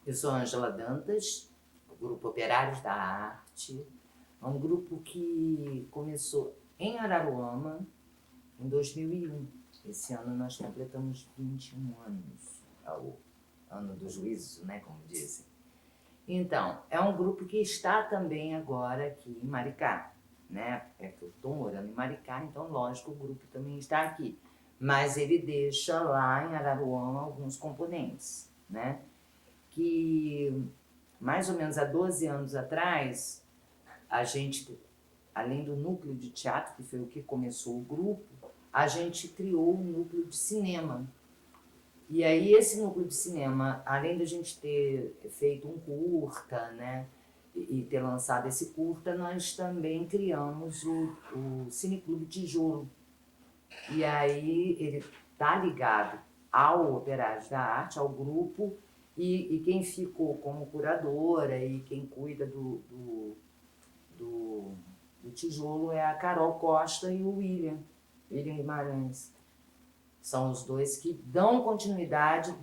Eu sou Ângela Dantas, do Grupo Operários da Arte. É um grupo que começou em Araruama em 2001. Esse ano nós completamos 21 anos, é o ano do juízo, né, como dizem. Então, é um grupo que está também agora aqui em Maricá, né? É que eu estou morando em Maricá, então, lógico, o grupo também está aqui. Mas ele deixa lá em Araruama alguns componentes, né? Que mais ou menos há 12 anos atrás, a gente, além do núcleo de teatro, que foi o que começou o grupo, a gente criou um núcleo de cinema. E aí esse núcleo de cinema, além da gente ter feito um curta, né, e ter lançado esse curta, nós também criamos o Cineclube Tijolo. E aí ele está ligado ao Operários da Arte, ao grupo, e quem ficou como curadora e quem cuida do, do tijolo é a Carol Costa e o William Guimarães. São os dois que dão continuidade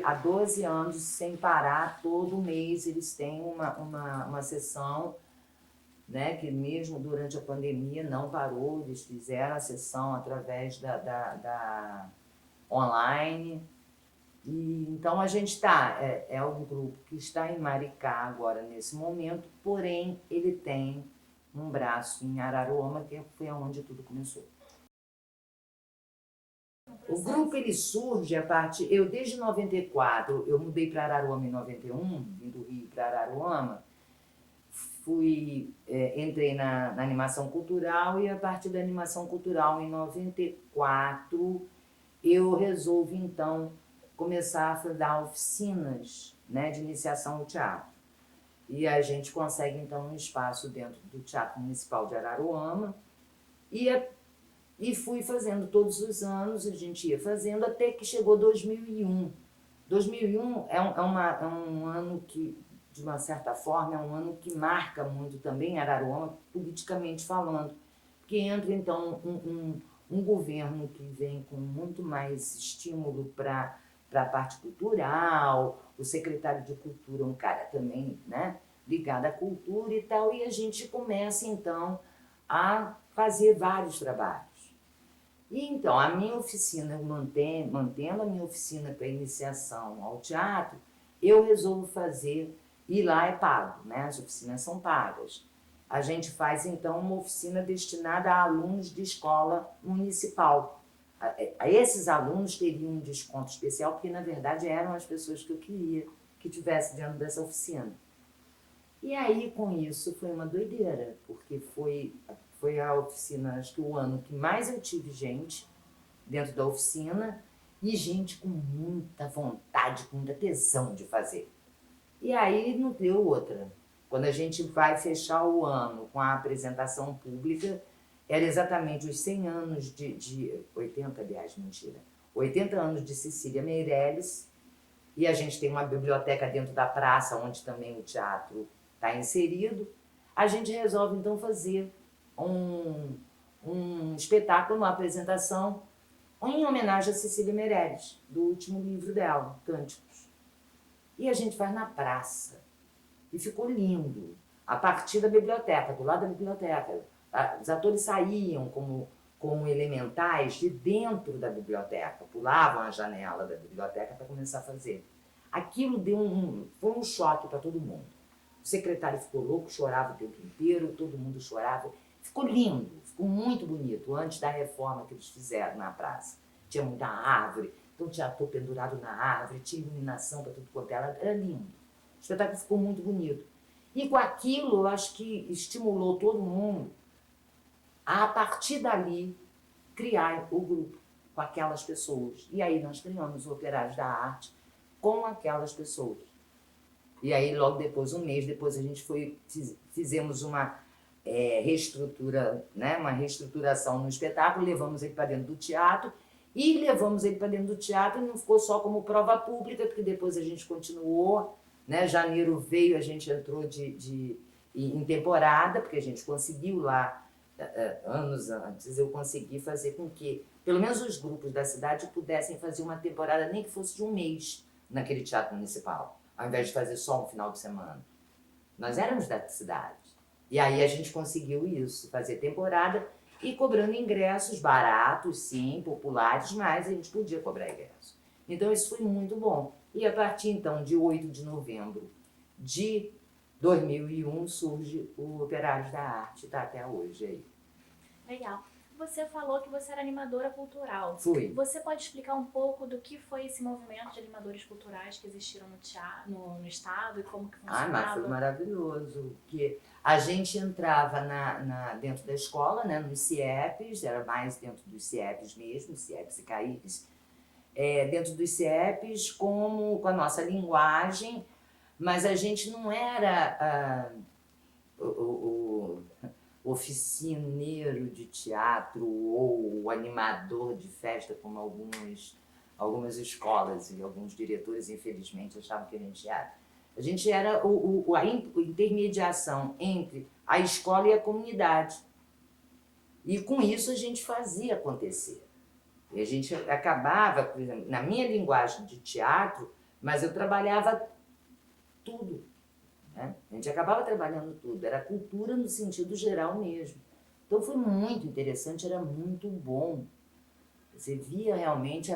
há 12 anos, sem parar, todo mês eles têm uma sessão, né, que mesmo durante a pandemia não parou, eles fizeram a sessão através da online. E, então a gente é um grupo que está em Maricá agora nesse momento, porém ele tem um braço em Araruama, que foi onde tudo começou. O grupo ele surge a partir. Eu, desde 94, eu mudei para Araruama em 91, vim do Rio para Araruama, entrei na animação cultural e a partir da animação cultural, em 94, eu resolvi então começar a dar oficinas, né, de iniciação ao teatro. E a gente consegue então um espaço dentro do Teatro Municipal de Araruama e fui fazendo todos os anos, a gente ia fazendo até que chegou 2001. 2001 é um ano que, de uma certa forma, é um ano que marca muito também Araruama, politicamente falando, porque entra então um governo que vem com muito mais estímulo para a parte cultural, o secretário de Cultura é um cara também, né, ligado à cultura e tal, e a gente começa então a fazer vários trabalhos. E então, a minha oficina, mantendo a minha oficina para iniciação ao teatro, eu resolvo fazer, e lá é pago, né? As oficinas são pagas. A gente faz então uma oficina destinada a alunos de escola municipal. A esses alunos teriam um desconto especial, porque na verdade eram as pessoas que eu queria que tivessem dentro dessa oficina. E aí, com isso, foi uma doideira, porque foi a oficina, acho que o ano que mais eu tive gente dentro da oficina e gente com muita vontade, com muita tesão de fazer. E aí não deu outra. Quando a gente vai fechar o ano com a apresentação pública, era exatamente os 100 anos 80, aliás, mentira, 80 anos de Cecília Meirelles, e a gente tem uma biblioteca dentro da praça, onde também o teatro está inserido. A gente resolve então fazer um espetáculo, uma apresentação em homenagem a Cecília Meirelles, do último livro dela, Cânticos. E a gente faz na praça. E ficou lindo. A partir da biblioteca, do lado da biblioteca. Os atores saíam como elementais de dentro da biblioteca, pulavam a janela da biblioteca para começar a fazer. Aquilo foi um choque para todo mundo. O secretário ficou louco, chorava o tempo inteiro, todo mundo chorava. Ficou lindo, ficou muito bonito, antes da reforma que eles fizeram na praça. Tinha muita árvore, então tinha ator pendurado na árvore, tinha iluminação para tudo quanto era lindo. O espetáculo ficou muito bonito. E com aquilo, eu acho que estimulou todo mundo a partir dali, criar o grupo com aquelas pessoas. E aí nós criamos o Operários da Arte com aquelas pessoas. E aí, logo depois, um mês depois, a gente fizemos uma reestrutura, né, uma reestruturação no espetáculo, levamos ele para dentro do teatro, e levamos ele para dentro do teatro, e não ficou só como prova pública, porque depois a gente continuou, né, janeiro veio, a gente entrou em temporada, porque a gente conseguiu lá, anos antes, eu consegui fazer com que, pelo menos os grupos da cidade, pudessem fazer uma temporada, nem que fosse de um mês, naquele teatro municipal. ao invés de fazer só um final de semana. Nós éramos da cidade. E aí a gente conseguiu isso, fazer temporada e cobrando ingressos baratos, sim, populares, mas a gente podia cobrar ingressos. Então isso foi muito bom. E a partir então de 8 de novembro de 2001 surge o Operários da Arte, está até hoje aí. Legal. Você falou que você era animadora cultural. Fui. Você pode explicar um pouco do que foi esse movimento de animadores culturais que existiram no estado e como que funcionava? Mas foi maravilhoso, porque a gente entrava dentro da escola, né, nos CIEPs, era mais dentro dos CIEPs mesmo, CIEPs e CAIPs, dentro dos CIEPs com a nossa linguagem, mas a gente não era o oficineiro de teatro ou o animador de festa, como algumas escolas e alguns diretores, infelizmente, achavam que a gente era. A gente era a intermediação entre a escola e a comunidade. E com isso a gente fazia acontecer. E a gente acabava, por exemplo, na minha linguagem de teatro, mas eu trabalhava tudo. Né? A gente acabava trabalhando tudo, era cultura no sentido geral mesmo. Então foi muito interessante, era muito bom. Você via realmente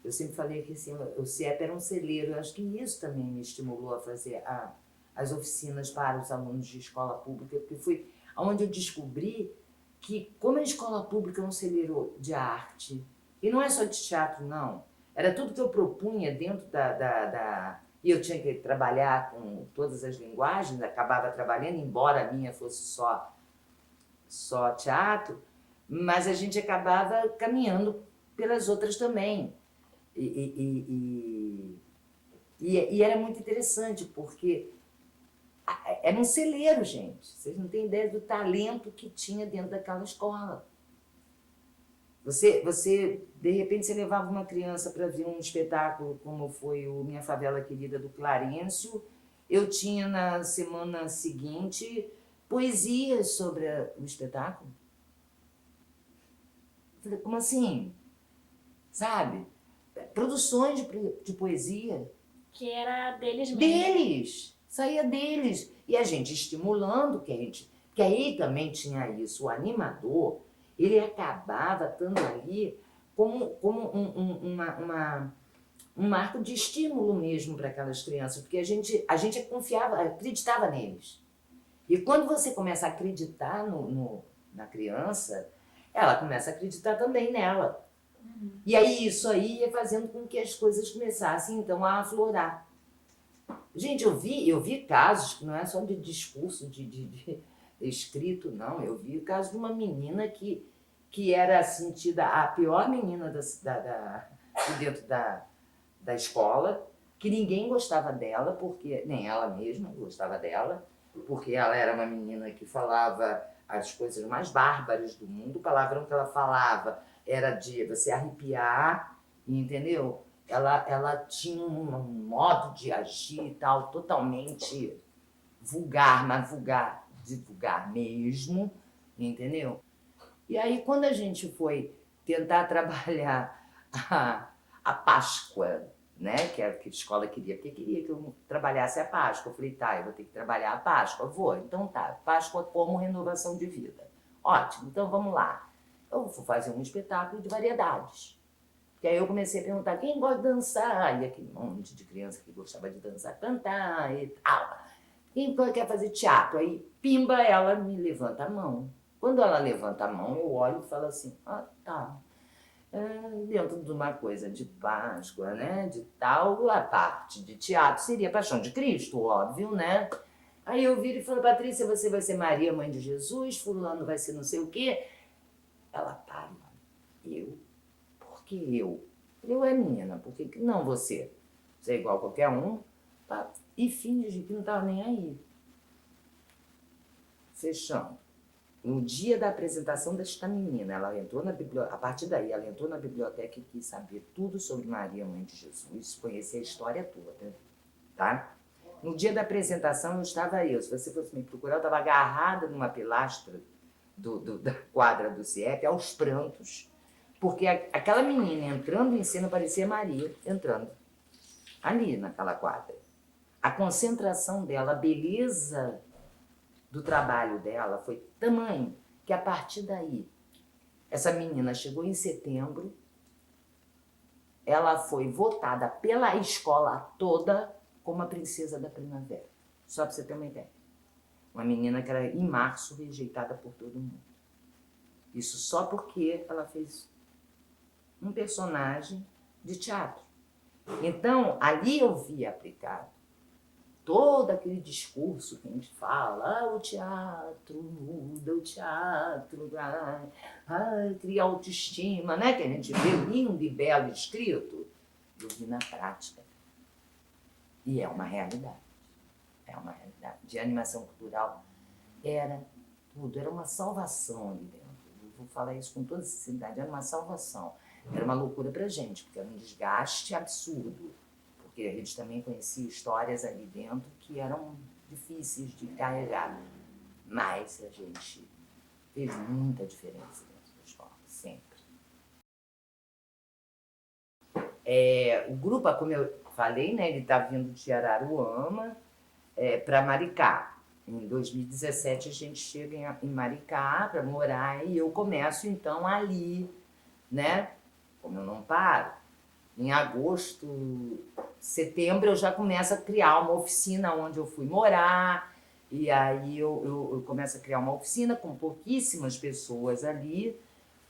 eu sempre falei que assim, o CIEP era um celeiro, eu acho que isso também me estimulou a fazer as oficinas para os alunos de escola pública, porque foi onde eu descobri que, como a escola pública é um celeiro de arte, e não é só de teatro, não, era tudo que eu propunha dentro e eu tinha que trabalhar com todas as linguagens, acabava trabalhando, embora a minha fosse só teatro, mas a gente acabava caminhando pelas outras também. E era muito interessante, porque era um celeiro, gente. Vocês não têm ideia do talento que tinha dentro daquela escola. De repente, você levava uma criança para ver um espetáculo, como foi o Minha Favela Querida, do Clarencio. Eu tinha, na semana seguinte, poesias sobre o espetáculo. Eu falei, como assim? Sabe? Produções de poesia. Que era deles mesmo. Deles! Saía deles. E a gente estimulando, que aí também tinha isso, o animador, ele acabava estando ali como um marco de estímulo mesmo para aquelas crianças, porque a gente confiava, acreditava neles. E quando você começa a acreditar na criança, ela começa a acreditar também nela. E aí isso aí ia fazendo com que as coisas começassem então a aflorar. Gente, eu vi casos que não é só de discurso, de escrito, não. Eu vi o caso de uma menina que era sentida a pior menina de dentro da escola, que ninguém gostava dela, porque nem ela mesma gostava dela, porque ela era uma menina que falava as coisas mais bárbaras do mundo. O palavrão que ela falava era de você arrepiar, entendeu? Ela tinha um modo de agir e tal, totalmente vulgar, mas vulgar mesmo, entendeu? E aí, quando a gente foi tentar trabalhar a Páscoa, né, que era o que a escola queria, porque queria que eu trabalhasse a Páscoa. Eu falei, tá, eu vou ter que trabalhar a Páscoa? Vou, então tá, Páscoa como renovação de vida. Ótimo, então vamos lá. Eu vou fazer um espetáculo de variedades. Que aí eu comecei a perguntar, quem gosta de dançar? E aquele monte de criança que gostava de dançar, cantar e tal. Quem quer fazer teatro? Aí, pimba, ela me levanta a mão. Quando ela levanta a mão, eu olho e falo assim, tá. Dentro de uma coisa de Páscoa, né, de tal, a parte de teatro seria Paixão de Cristo, óbvio, né? Aí eu viro e falo, Patrícia, você vai ser Maria, mãe de Jesus, fulano vai ser não sei o quê. Ela, para, eu? Por que eu? Eu é menina, por que não você? Você é igual a qualquer um, tá? E finge que não estava nem aí. Fechando. No dia da apresentação desta menina, ela entrou na biblioteca, a partir daí ela entrou na biblioteca e quis saber tudo sobre Maria, mãe de Jesus, conhecer a história toda, tá? No dia da apresentação eu estava aí, se você fosse me procurar, eu estava agarrada numa pilastra da quadra do CIEP, aos prantos, porque aquela menina entrando em cena parecia Maria entrando. ali naquela quadra. A concentração dela, a beleza do trabalho dela foi tamanho que a partir daí, essa menina chegou em setembro, ela foi votada pela escola toda como a princesa da primavera. Só para você ter uma ideia. Uma menina que era, em março, rejeitada por todo mundo. Isso só porque ela fez um personagem de teatro. Então, ali eu vi aplicado todo aquele discurso que a gente fala, o teatro muda, o teatro cria autoestima, né? Que a gente vê lindo e belo escrito. Eu vi na prática. E é uma realidade. É uma realidade. De animação cultural era tudo, era uma salvação ali dentro. Eu vou falar isso com toda sinceridade, era uma salvação. Era uma loucura pra gente, porque era um desgaste absurdo. Porque a gente também conhecia histórias ali dentro que eram difíceis de carregar. Mas a gente fez muita diferença dentro da escola, sempre. O grupo, como eu falei, né, ele está vindo de Araruama para Maricá. Em 2017 a gente chega em Maricá para morar e eu começo então ali, né? Como eu não paro, em agosto, setembro eu já começo a criar uma oficina onde eu fui morar e aí eu começo a criar uma oficina com pouquíssimas pessoas ali,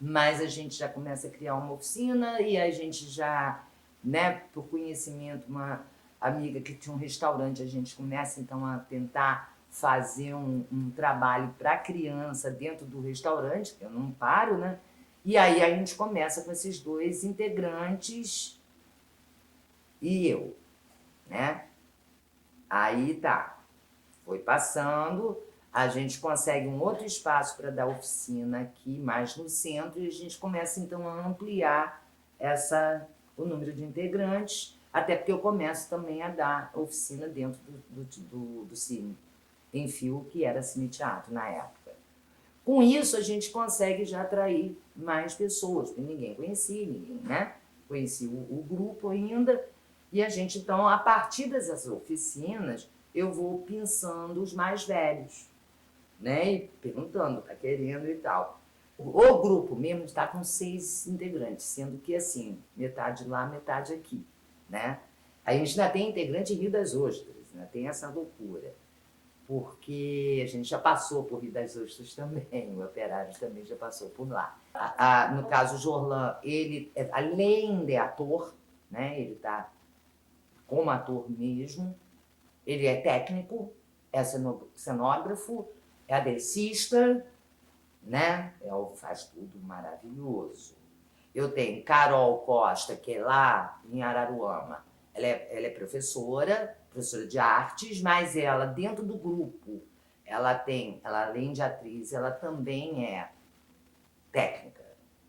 mas a gente já começa a criar uma oficina e a gente já, né, por conhecimento, uma amiga que tinha um restaurante, a gente começa então a tentar fazer um trabalho para criança dentro do restaurante, que eu não paro, né? E aí a gente começa com esses 2 integrantes e eu, né? Aí tá, foi passando, a gente consegue um outro espaço para dar oficina aqui, mais no centro, e a gente começa então a ampliar o número de integrantes, até porque eu começo também a dar oficina dentro do Cine em Fio, que era Cine Teatro na época. Com isso, a gente consegue já atrair mais pessoas, porque ninguém conhecia, né? Conhecia o grupo ainda, e a gente, então, a partir dessas oficinas, eu vou pensando os mais velhos, né? E perguntando, tá querendo e tal. O grupo mesmo está com 6 integrantes, sendo que, assim, metade lá, metade aqui, né? A gente ainda tem integrante em Rio das Ostras, né? Tem essa loucura. Porque a gente já passou por Rio das Ostras também, o Operário também já passou por lá. No caso, o Jorlan, ele, além de ator, né, ele está como ator mesmo, ele é técnico, é cenógrafo, é aderecista, né, faz tudo maravilhoso. Eu tenho Carol Costa, que é lá em Araruama, ela é professora de artes, mas ela, dentro do grupo, ela além de atriz, ela também é técnica.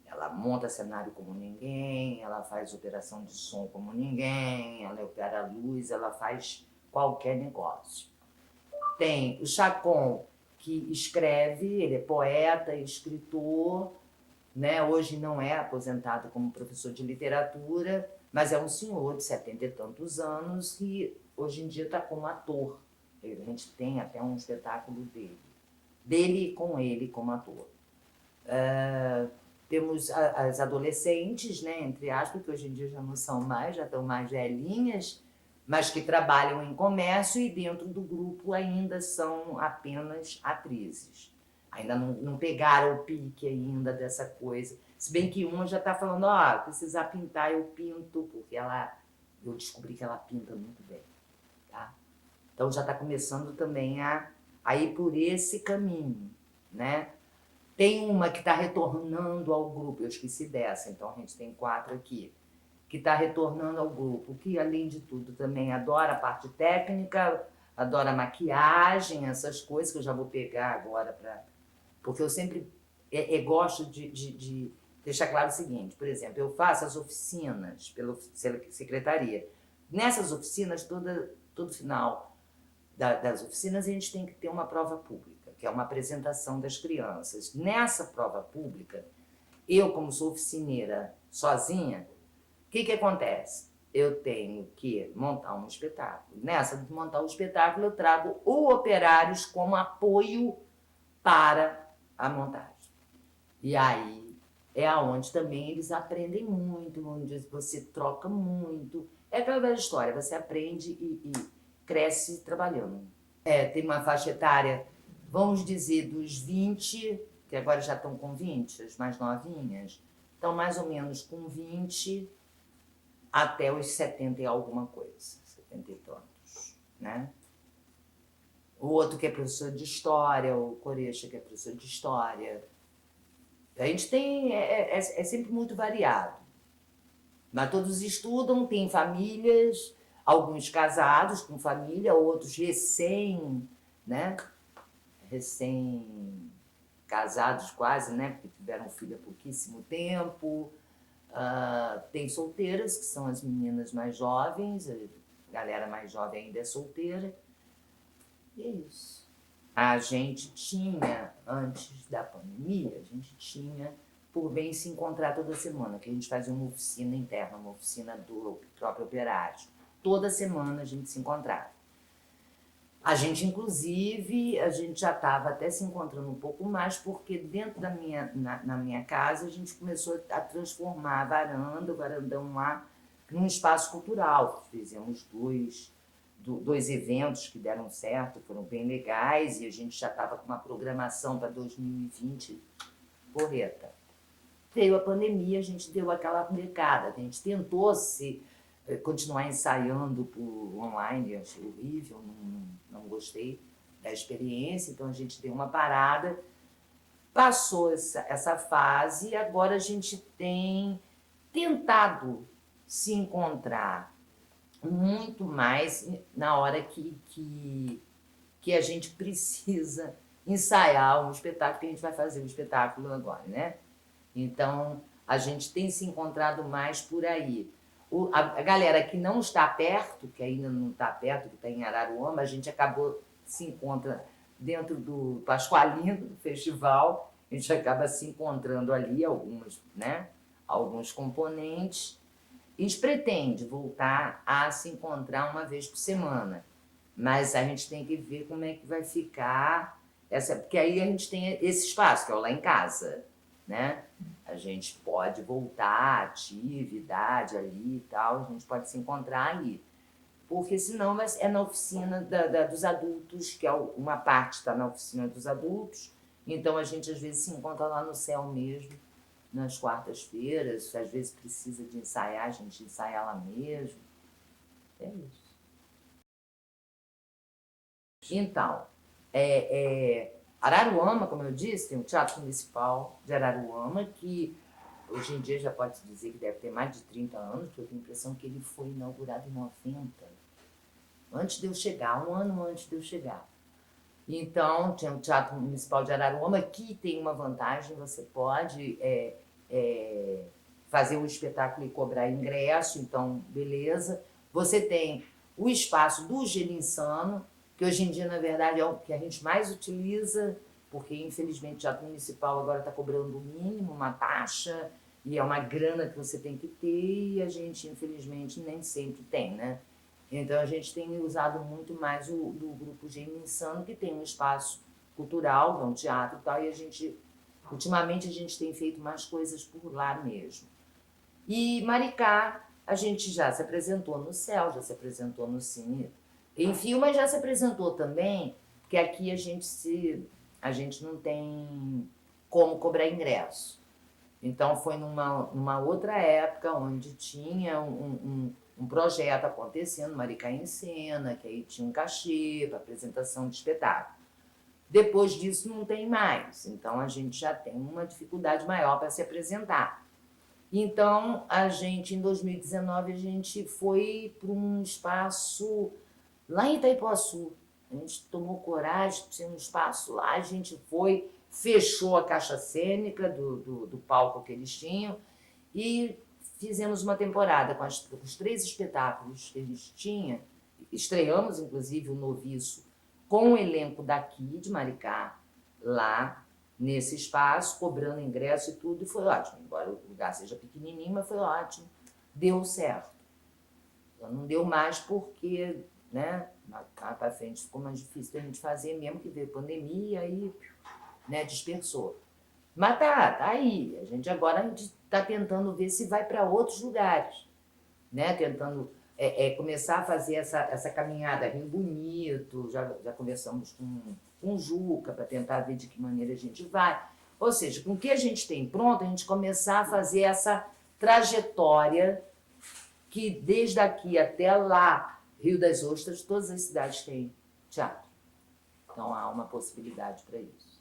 Ela monta cenário como ninguém, ela faz operação de som como ninguém, ela opera a luz, ela faz qualquer negócio. Tem o Chacon, que escreve, ele é poeta, escritor, né? Hoje não é aposentado como professor de literatura, mas é um senhor de 70 e tantos anos que hoje em dia está como ator. A gente tem até um espetáculo dele com ele como ator. Temos as adolescentes, né, entre aspas, que hoje em dia já não são mais, já estão mais velhinhas, mas que trabalham em comércio e dentro do grupo ainda são apenas atrizes. Ainda não pegaram o pique ainda dessa coisa. Se bem que uma já está falando, precisar pintar, eu pinto, porque eu descobri que ela pinta muito bem. Tá? Então já está começando também a ir por esse caminho, né? Tem uma que está retornando ao grupo, eu esqueci dessa, então a gente tem 4 aqui, que está retornando ao grupo, que além de tudo também adora a parte técnica, adora maquiagem, essas coisas que eu já vou pegar agora para... Porque eu sempre gosto de deixar claro o seguinte, por exemplo, eu faço as oficinas pela secretaria. Nessas oficinas, todo final das oficinas, a gente tem que ter uma prova pública, que é uma apresentação das crianças. Nessa prova pública, eu, como sou oficineira sozinha, o que acontece? eu tenho que montar um espetáculo. Nessa de montar o espetáculo, eu trago o operários como apoio para a montagem. E aí é aonde também eles aprendem muito, onde você troca muito. É aquela velha história, você aprende e cresce trabalhando. Tem uma faixa etária, vamos dizer, dos 20, que agora já estão com 20, as mais novinhas, estão mais ou menos com 20 até os 70 e alguma coisa, 70 e tantos, né? O outro que é professor de história, o Corecha que é professor de história. A gente tem, é sempre muito variado. Mas todos estudam, têm famílias, alguns casados com família, outros né? Recém-casados quase, né? Porque tiveram filho há pouquíssimo tempo. Tem solteiras, que são as meninas mais jovens, a galera mais jovem ainda é solteira. E é isso. A gente tinha, antes da pandemia, a gente tinha por bem se encontrar toda semana, que a gente fazia uma oficina interna, uma oficina do próprio operário. Toda semana a gente se encontrava. A gente, inclusive, a gente já estava até se encontrando um pouco mais, porque dentro na minha casa a gente começou a transformar o varandão lá, num espaço cultural. Fizemos dois eventos que deram certo, foram bem legais, e a gente já estava com uma programação para 2020 porreta. Veio a pandemia, a gente deu aquela brecada, a gente tentou continuar ensaiando por online, achei horrível, não gostei da experiência, então a gente deu uma parada, passou essa fase e agora a gente tem tentado se encontrar muito mais na hora que a gente precisa ensaiar um espetáculo, que a gente vai fazer um espetáculo agora, né? Então, a gente tem se encontrado mais por aí. A galera que não está perto, que ainda não está perto, que está em Araruama, a gente se encontra dentro do Pascoalino, do festival, a gente acaba se encontrando ali alguns componentes. A gente pretende voltar a se encontrar uma vez por semana, mas a gente tem que ver como é que vai ficar porque aí a gente tem esse espaço, que é o Lá em Casa, né? A gente pode voltar à atividade ali e tal, a gente pode se encontrar ali. Porque senão é na oficina dos adultos, que uma parte está na oficina dos adultos, então a gente às vezes se encontra lá no céu mesmo, nas quartas-feiras, às vezes precisa de ensaiar, a gente ensaia lá mesmo. É isso. Então, Araruama, como eu disse, tem o Teatro Municipal de Araruama, que hoje em dia já pode-se dizer que deve ter mais de 30 anos, porque eu tenho a impressão que ele foi inaugurado em 90, antes de eu chegar, um ano antes de eu chegar. Então, tinha o Teatro Municipal de Araruama, que tem uma vantagem, você pode fazer o espetáculo e cobrar ingresso, então, beleza. Você tem o espaço do Gelinsano, que hoje em dia, na verdade, é o que a gente mais utiliza, porque, infelizmente, o Teatro Municipal agora está cobrando o mínimo, uma taxa, e é uma grana que você tem que ter, e a gente, infelizmente, nem sempre tem, né? Então, a gente tem usado muito mais do Grupo Gênio Insano, que tem um espaço cultural, que é um teatro e tal, e ultimamente, a gente tem feito mais coisas por lá mesmo. E Maricá, a gente já se apresentou no CEL, já se apresentou no Cine Enfim, mas já se apresentou também, porque aqui a gente não tem como cobrar ingresso. Então, foi numa outra época, onde tinha um projeto acontecendo, Maricá em Cena, que aí tinha um cachê para apresentação de espetáculo. Depois disso, não tem mais. Então, a gente já tem uma dificuldade maior para se apresentar. Então, em 2019, a gente foi para um espaço lá em Itaipuaçu. A gente tomou coragem, tinha um espaço lá, a gente foi, fechou a caixa cênica do palco que eles tinham e fizemos uma temporada com os 3 espetáculos que eles tinham. Estreamos, inclusive, o Noviço com o elenco daqui, de Maricá, lá nesse espaço, cobrando ingresso e tudo, e foi ótimo. Embora o lugar seja pequenininho, mas foi ótimo. Deu certo. Não deu mais porque, né, cá para frente ficou mais difícil da gente fazer, mesmo que veio pandemia, aí, né, dispersou. Mas tá aí. A gente está tentando ver se vai para outros lugares, né? Tentando começar a fazer essa caminhada Rio Bonito, já conversamos com o Juca para tentar ver de que maneira a gente vai. Ou seja, com o que a gente tem pronto, a gente começar a fazer essa trajetória que desde aqui até lá, Rio das Ostras, todas as cidades têm teatro. Então há uma possibilidade para isso.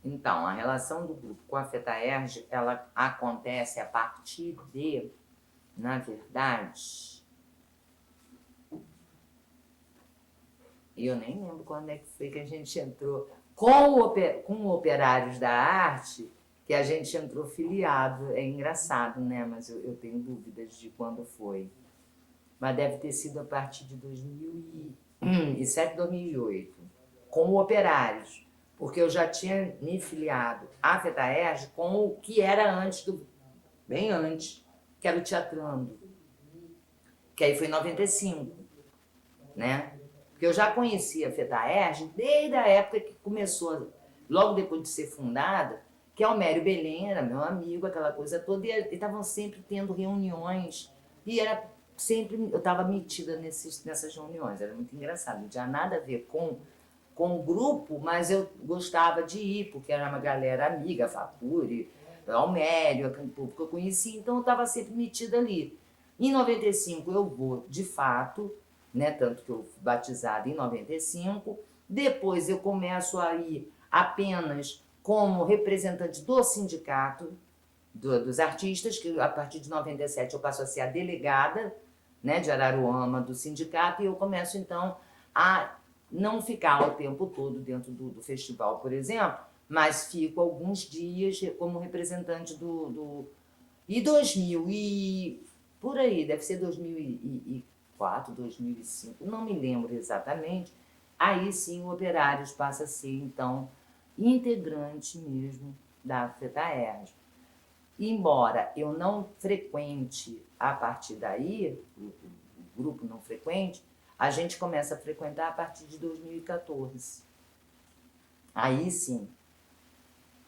Então, a relação do grupo com a FETAERJ, ela acontece a partir de, na verdade, eu nem lembro quando é que foi que a gente entrou, com Operários da Arte, que a gente entrou filiado. É engraçado, né? Mas eu tenho dúvidas de quando foi. Mas deve ter sido a partir de 2007, 2008, com o Operários, porque eu já tinha me filiado à FETAERJ com o que era antes, bem antes, que era o Teatrando, que aí foi em 95, né? Porque eu já conhecia a FETAERJ desde a época que começou, logo depois de ser fundada, que Almério Belém era meu amigo, aquela coisa toda, e estavam sempre tendo reuniões, e era sempre, eu estava metida nessas reuniões, era muito engraçado, não tinha nada a ver com o grupo, mas eu gostava de ir, porque era uma galera amiga, Faturi, Almério, aquele povo que eu conhecia, então eu estava sempre metida ali. Em 95 eu vou, de fato, né, tanto que eu fui batizada em 95, depois eu começo a ir apenas como representante do sindicato dos artistas, que a partir de 97 eu passo a ser a delegada, né, de Araruama do sindicato, e eu começo então a não ficar o tempo todo dentro do festival, por exemplo, mas fico alguns dias como representante E 2000, por aí, deve ser 2004, 2005, não me lembro exatamente, aí sim o Operários passa a ser, então, integrante mesmo da FETAERJ. Embora eu não frequente a partir daí, o grupo não frequente, a gente começa a frequentar a partir de 2014. Aí sim,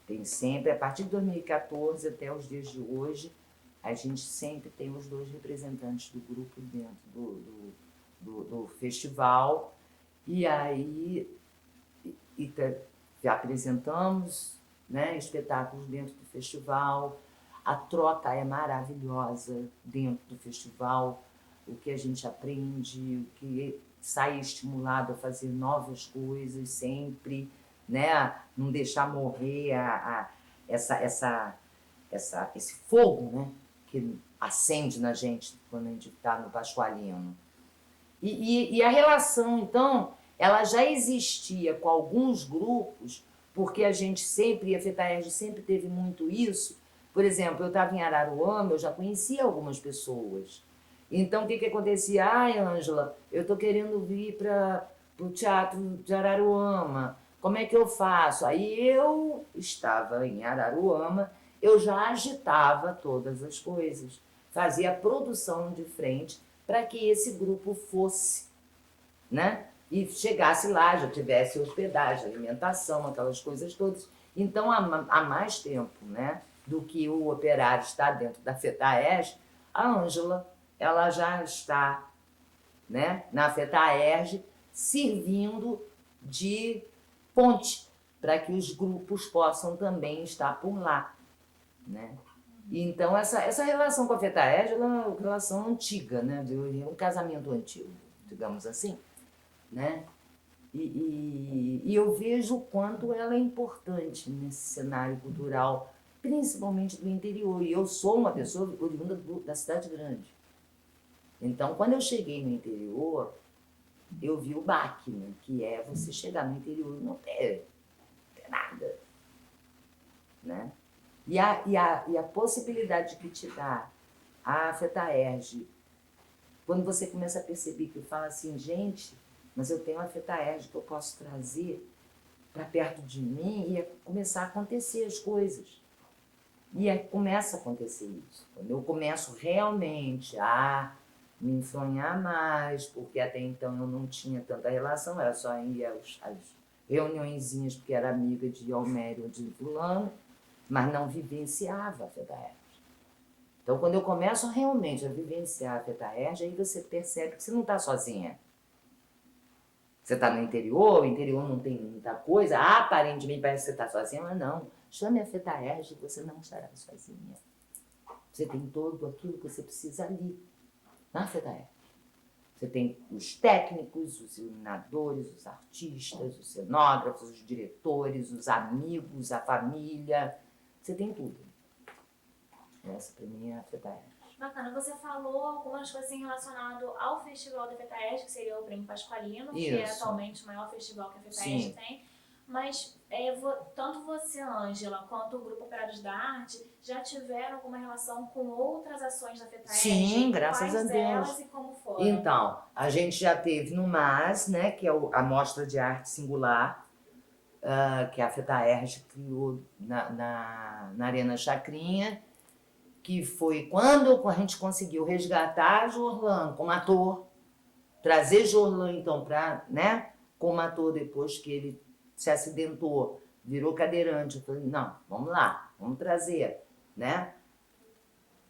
tem sempre, a partir de 2014 até os dias de hoje, a gente sempre tem os 2 representantes do grupo dentro do festival, e aí apresentamos, né, espetáculos dentro do festival. A troca é maravilhosa dentro do festival, o que a gente aprende, o que sai estimulado a fazer novas coisas sempre, né? Não deixar morrer esse fogo, né? Que acende na gente quando a gente está no Pascualino. E a relação, então, ela já existia com alguns grupos, porque a gente sempre, a FETAERJ sempre teve muito isso. Por exemplo, eu estava em Araruama, eu já conhecia algumas pessoas. Então, o que acontecia? Ai, Ângela, eu estou querendo vir para o Teatro de Araruama, como é que eu faço? Aí eu estava em Araruama, eu já agitava todas as coisas, fazia a produção de frente para que esse grupo fosse, né? E chegasse lá, já tivesse hospedagem, alimentação, aquelas coisas todas. Então, há mais tempo, né, do que o Operário está dentro da FETAERJ, a Ângela, ela já está, né, na FETAERJ, servindo de ponte para que os grupos possam também estar por lá, né? Então, essa relação com a FETAERJ é uma relação antiga, né? Um casamento antigo, digamos assim, né? E eu vejo o quanto ela é importante nesse cenário cultural, principalmente do interior. E eu sou uma pessoa oriunda da cidade grande. Então, quando eu cheguei no interior, eu vi o baque, né? Que é você chegar no interior e não ter nada, né? E a possibilidade que te dá a FETAERJ, quando você começa a perceber que fala assim, gente, mas eu tenho a FETAERJ que eu posso trazer para perto de mim e começar a acontecer as coisas, E aí começa a acontecer isso. Quando eu começo realmente a me enfronhar mais, porque até então eu não tinha tanta relação, era só ia às reuniõezinhas, porque era amiga de Almério ou de fulano, mas não vivenciava a FETAERJ. Então, quando eu começo realmente a vivenciar a FETAERJ, aí você percebe que você não está sozinha. Você está no interior, o interior não tem muita coisa, aparentemente parece que você está sozinha, mas não. Chame a FETAERJ e você não estará sozinha. Você tem todo aquilo que você precisa ali, na FETAERJ. Você tem os técnicos, os iluminadores, os artistas, os cenógrafos, os diretores, os amigos, a família. Você tem tudo. Essa para mim é a FETAERJ. Bacana, você falou algumas coisas relacionadas ao Festival da FETAERJ, que seria o Prêmio Pasqualino, que é atualmente o maior festival que a FETAERJ tem. Mas tanto você, Ângela, quanto o Grupo Operários da Arte já tiveram alguma relação com outras ações da FETAERJ? Sim, graças a Deus. Quais elas e como foram? Então, a gente já teve no MAS, né, que é a Mostra de Arte Singular, que a FETAERJ criou na Arena Chacrinha, que foi quando a gente conseguiu resgatar Jorlan como ator, trazer Jorlan, então, como ator depois que ele se acidentou, virou cadeirante. Eu falei, não, vamos lá, vamos trazer, né?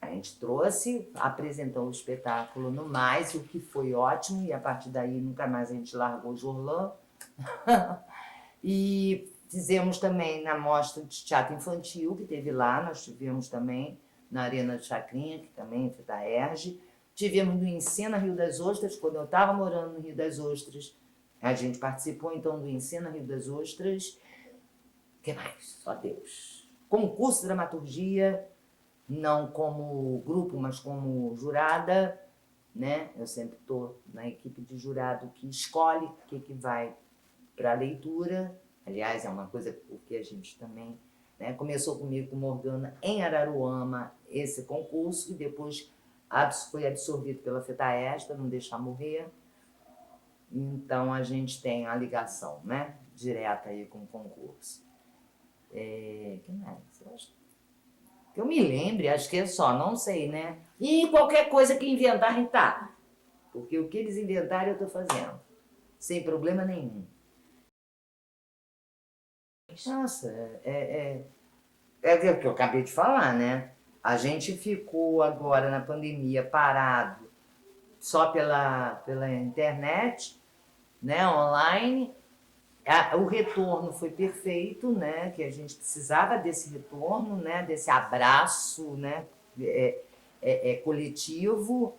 A gente trouxe, apresentou o espetáculo no MAS, o que foi ótimo, e a partir daí nunca mais a gente largou Jorlan. E fizemos também na Mostra de Teatro Infantil, que teve lá, nós tivemos também na Arena de Chacrinha, que também é FETAERJ. Tivemos no Encena Rio das Ostras, quando eu estava morando no Rio das Ostras. A gente participou, então, do Encena Rio das Ostras. O que mais? Só Deus. Concurso de dramaturgia, não como grupo, mas como jurada, né? Eu sempre estou na equipe de jurado que escolhe o que vai para a leitura. Aliás, é uma coisa porque a gente também, né, começou comigo com Morgana em Araruama, esse concurso, e depois foi absorvido pela FETAERJ, para não deixar morrer. Então, a gente tem a ligação, né, direta aí com o concurso. Que mais? Eu acho que eu me lembre, acho que é só, não sei, né? E qualquer coisa que inventarem, tá. Porque o que eles inventarem, eu estou fazendo. Sem problema nenhum. Nossa, é o que eu acabei de falar, né? A gente ficou agora na pandemia parado só pela internet, né, online. O retorno foi perfeito, né? Que a gente precisava desse retorno, né? Desse abraço, né? Coletivo,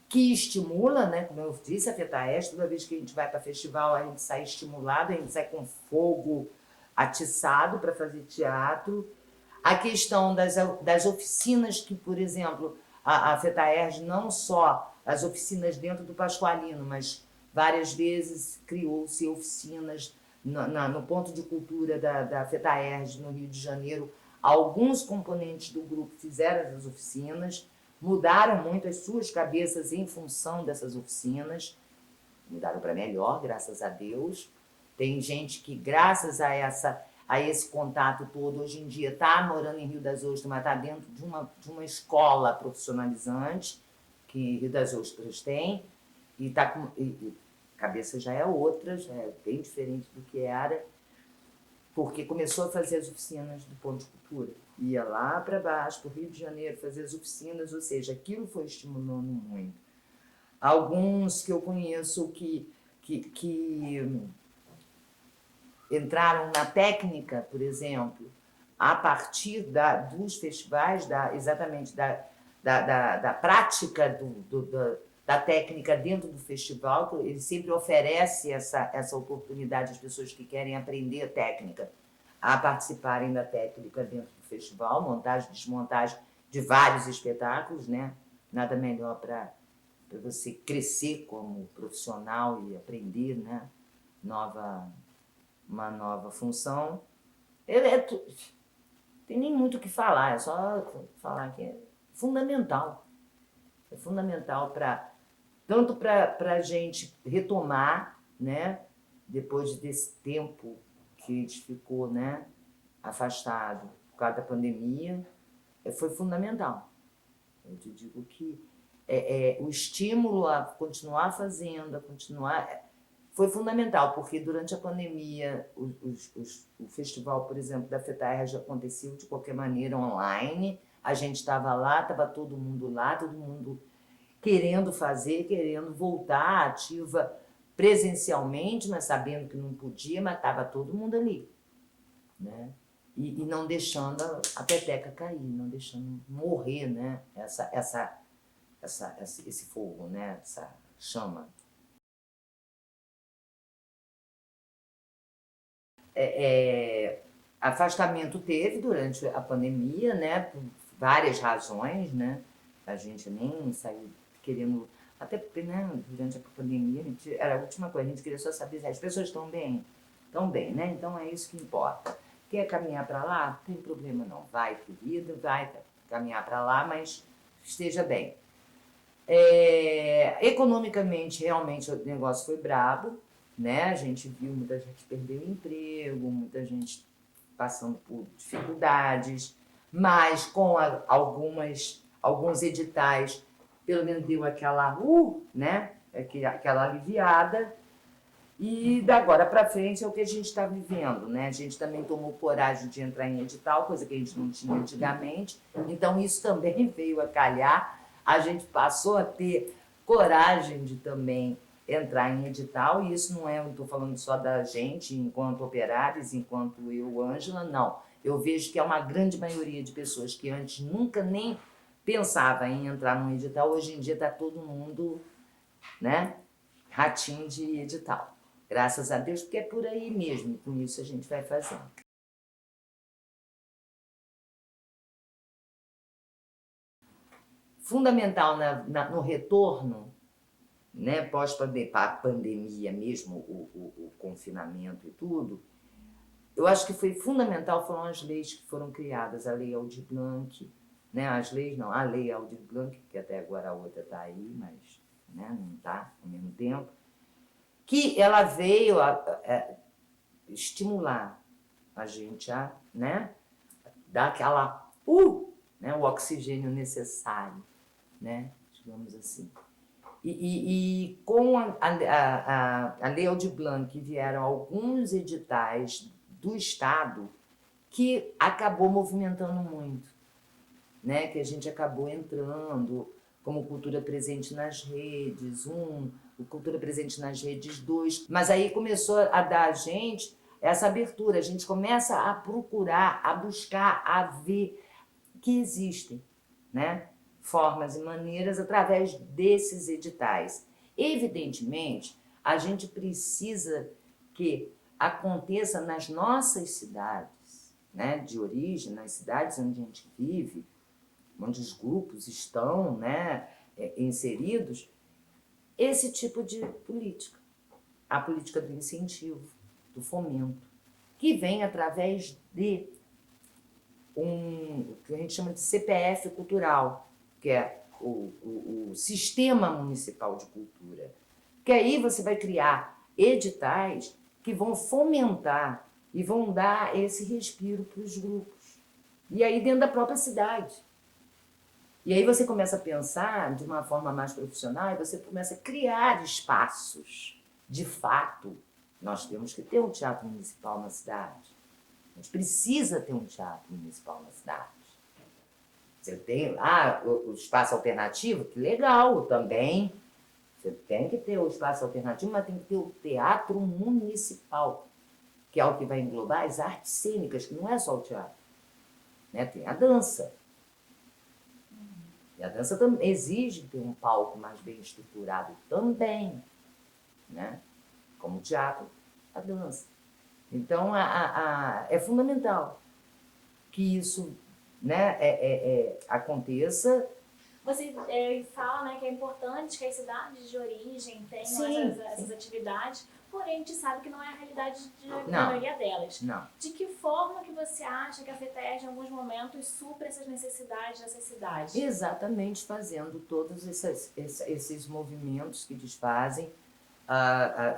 que estimula, né? Como eu disse, a FETAERJ, toda vez que a gente vai para festival, a gente sai estimulado, a gente sai com fogo atiçado para fazer teatro. A questão das oficinas, que, por exemplo, a FETAERJ, não só as oficinas dentro do Pasqualino, mas várias vezes criou-se oficinas no ponto de cultura da FETAERJ, no Rio de Janeiro. Alguns componentes do grupo fizeram essas oficinas, mudaram muito as suas cabeças em função dessas oficinas, mudaram para melhor, graças a Deus. Tem gente que, graças a esse contato todo, hoje em dia está morando em Rio das Ostras, mas está dentro de uma escola profissionalizante, que Rio das Ostras tem, e a cabeça já é outra, já é bem diferente do que era, porque começou a fazer as oficinas do Ponto de Cultura. Ia lá para baixo, para o Rio de Janeiro, fazer as oficinas, ou seja, aquilo foi estimulando muito. Alguns que eu conheço que entraram na técnica, por exemplo, a partir dos festivais, exatamente da prática da técnica dentro do festival. Ele sempre oferece essa oportunidade às pessoas que querem aprender a técnica a participarem da técnica dentro do festival, montagem e desmontagem de vários espetáculos, né? Nada melhor para você crescer como profissional e aprender, né? Uma nova função. Tem nem muito o que falar, é só falar que é fundamental. É fundamental tanto para a gente retomar, né, depois desse tempo que a gente ficou, né, afastado por causa da pandemia, foi fundamental. Eu te digo que o estímulo a continuar fazendo, a continuar, foi fundamental, porque durante a pandemia o festival, por exemplo, da FETAERJ aconteceu de qualquer maneira online, a gente estava lá, estava todo mundo querendo fazer, querendo voltar ativa presencialmente, mas sabendo que não podia, mas estava todo mundo ali, né? E não deixando a peteca cair, não deixando morrer, né? Esse fogo, né? Essa chama. Afastamento teve durante a pandemia, né? Por várias razões, né? A gente nem saiu querendo... Até porque, né, durante a pandemia, era a última coisa, a gente queria só saber se as pessoas estão bem. Estão bem, né? Então é isso que importa. Quer caminhar para lá? Não tem problema não. Vai, querida, vai caminhar para lá, mas esteja bem. Economicamente, realmente, o negócio foi brabo, né? A gente viu muita gente perdeu o emprego, muita gente passando por dificuldades, mas com alguns editais, pelo menos deu aquela, né? Aquela aliviada. E da agora para frente é o que a gente está vivendo, né? A gente também tomou coragem de entrar em edital, coisa que a gente não tinha antigamente. Então isso também veio a calhar. A gente passou a ter coragem de também entrar em edital, e isso não estou falando só da gente, enquanto operários, enquanto eu, Ângela, não. Eu vejo que é uma grande maioria de pessoas que antes nunca nem pensava em entrar num edital, hoje em dia está todo mundo, né, ratinho de edital. Graças a Deus, porque é por aí mesmo, com isso a gente vai fazendo. Fundamental no retorno, né, pós-pandemia mesmo, o confinamento e tudo, eu acho que foi fundamental, foram as leis que foram criadas, a Lei Aldir Blanc, né, as leis não, a Lei Aldir Blanc, que até agora a outra está aí, mas, né, não está ao mesmo tempo, que ela veio a estimular a gente a, né, dar aquela, né, o oxigênio necessário, né, digamos assim. E com a Lei Aldir Blanc vieram alguns editais do Estado que acabou movimentando muito, né, que a gente acabou entrando, como Cultura Presente nas Redes, o Cultura Presente nas Redes 2, mas aí começou a dar a gente essa abertura, a gente começa a procurar, a buscar, a ver que existem, né, formas e maneiras através desses editais. Evidentemente, a gente precisa que aconteça nas nossas cidades, né, de origem, nas cidades onde a gente vive, onde os grupos estão, né, inseridos, esse tipo de política. A política do incentivo, do fomento, que vem através de o que a gente chama de CPF cultural, que é o Sistema Municipal de Cultura. Que aí você vai criar editais que vão fomentar e vão dar esse respiro para os grupos. E aí dentro da própria cidade. E aí você começa a pensar de uma forma mais profissional e você começa a criar espaços. De fato, nós temos que ter um teatro municipal na cidade. A gente precisa ter um teatro municipal na cidade. Você tem lá o espaço alternativo, que legal também. Você tem que ter o espaço alternativo, mas tem que ter o teatro municipal, que é o que vai englobar as artes cênicas, que não é só o teatro, né? Tem a dança. E a dança também exige ter um palco mais bem estruturado também, né? Como o teatro, a dança. Então, é fundamental que isso, né, aconteça. Você fala, né, que é importante que as cidades de origem tenham essas atividades, porém a gente sabe que não é a realidade da maioria delas. Não. De que forma que você acha que a FETERJ, em alguns momentos, supra essas necessidades dessas cidades? Exatamente, fazendo todos esses movimentos que desfazem,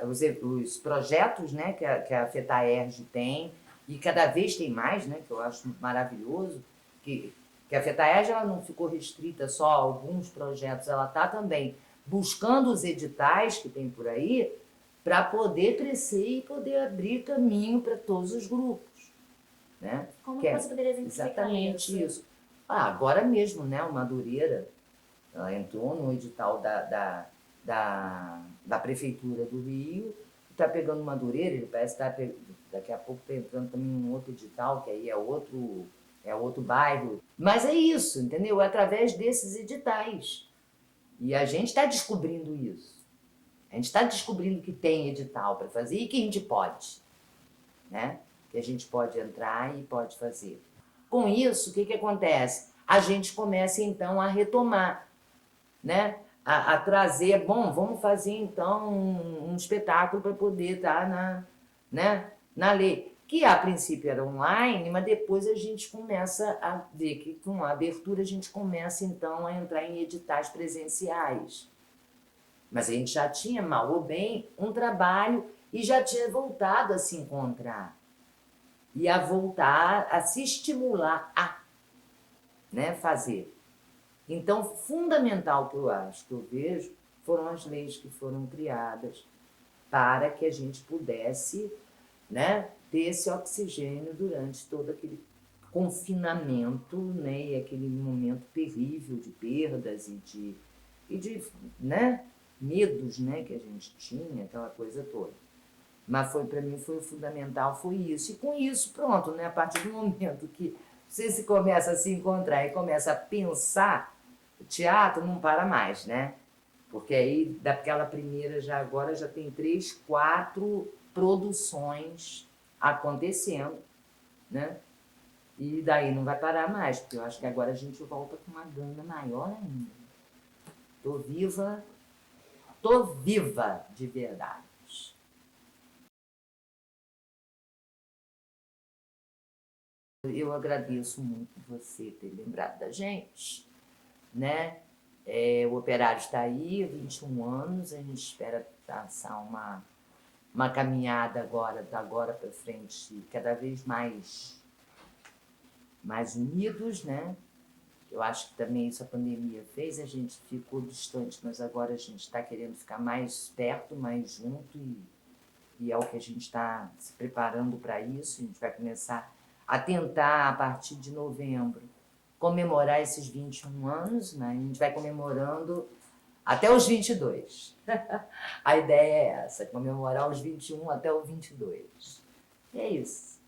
os projetos, né, que a FETAERJ tem, e cada vez tem mais, né, que eu acho maravilhoso, que Porque a FETAERJ ela não ficou restrita só a alguns projetos, ela está também buscando os editais que tem por aí para poder crescer e poder abrir caminho para todos os grupos. Né? Como você poderia exemplificar exatamente isso? Agora mesmo, né, o Madureira, ela entrou no edital da Prefeitura do Rio, está pegando Madureira, ele parece que daqui a pouco está entrando também um outro edital, que aí é outro bairro. Mas é isso, entendeu? É através desses editais. E a gente está descobrindo isso. A gente está descobrindo que tem edital para fazer e que a gente pode, né? Que a gente pode entrar e pode fazer. Com isso, o que acontece? A gente começa, então, a retomar, né? A trazer, bom, vamos fazer, então, um espetáculo para poder estar na lei. Que, a princípio, era online, mas depois a gente começa a ver que, com a abertura, a gente começa, então, a entrar em editais presenciais. Mas a gente já tinha, mal ou bem, um trabalho e já tinha voltado a se encontrar. E a voltar a se estimular a, né, fazer. Então, fundamental que eu acho, que eu vejo, foram as leis que foram criadas para que a gente pudesse, né, ter esse oxigênio durante todo aquele confinamento, né, e aquele momento terrível de perdas e de né, medos, né, que a gente tinha, aquela coisa toda. Mas para mim foi fundamental, foi isso. E com isso, pronto, né, a partir do momento que você se começa a se encontrar e começa a pensar, o teatro não para mais, né? Porque aí, daquela primeira, agora já tem 3, 4 produções acontecendo, né? E daí não vai parar mais, porque eu acho que agora a gente volta com uma gana maior ainda. Tô viva de verdade. Eu agradeço muito você ter lembrado da gente, né? O Operário está aí, 21 anos, a gente espera traçar uma caminhada agora para frente, cada vez mais unidos, né? Eu acho que também isso a pandemia fez, a gente ficou distante, mas agora a gente está querendo ficar mais perto, mais junto, e é o que a gente está se preparando para isso. A gente vai começar a tentar, a partir de novembro, comemorar esses 21 anos, né? A gente vai comemorando até os 22. A ideia é essa, comemorar os 21 até os 22. E é isso.